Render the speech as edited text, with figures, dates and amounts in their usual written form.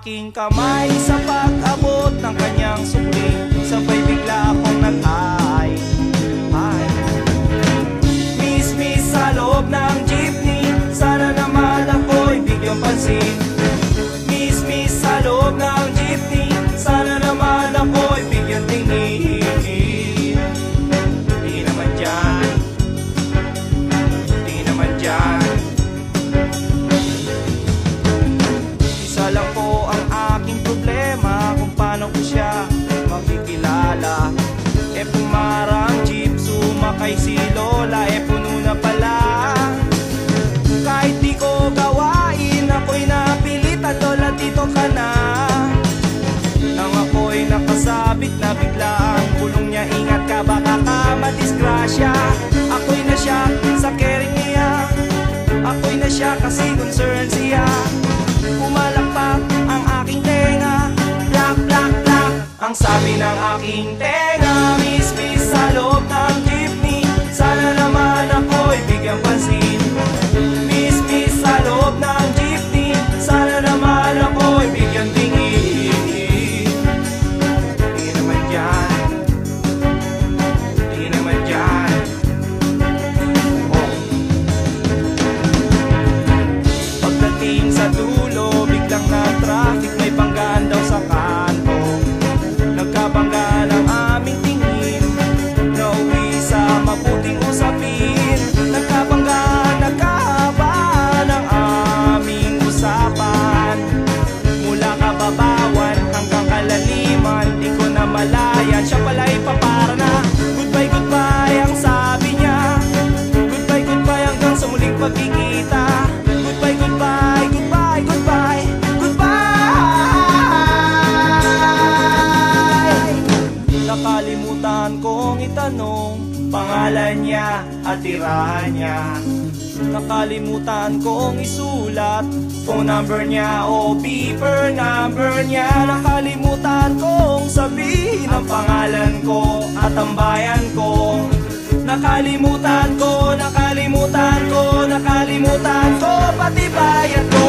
aking kamay sa pag-abot ng kanyang sukli. Sabay bigla akong nag-ay. Miss sa loob ng jeepney, sana naman ako'y bigyang pansin. Miss sa loob ng jeepney, sana naman ako'y bigyang tingin. Di naman dyan, di naman dyan. Isa lang po ang aking problema, kung paano ko siya makikilala. Pumarang jeep, sumakay si Lola, puno na pala. Kahit di ko gawain, ako'y napilitan, Lola dito ka na. Nang ako'y nakasabit na biglaan, kulong niya ingat ka baka ka madisgrasya. Ako'y na siya sa caring niya, ako'y na siya kasi concerned siya. Pumalakpak ang aking tenga, plak plak plak ang sabi ng aking tenga. Miss sa loob ng jeepney, sana naman ako'y bigyang pansin. Miss sa loob ng jeepney, sana naman ako'y bigyang tingin. Di naman dyan, di naman dyan. Pagdating sa dulo, biglang na traffic, may banggaan daw sa kanto. Nagkabangga ng aming tingin, nauwi sa mabuting usapin. Nagkabangga, nagkahaba ng aming usapan. Mula kababawan hanggang kalaliman, di ko na malayan, siya pala'y papara na. Goodbye, goodbye ang sabi niya. Goodbye, goodbye hanggang sa muling pagkikita. Goodbye, goodbye, goodbye, goodbye, goodbye. Nakalimutan kong itanong pangalan niya at tirahan niya. Nakalimutan kong isulat phone number niya o beeper number niya. Nakalimutan kong sabihin ang pangalan ko at ang bayan ko. Nakalimutan ko, nakalimutan ko, nakalimutan ko pati bayan ko.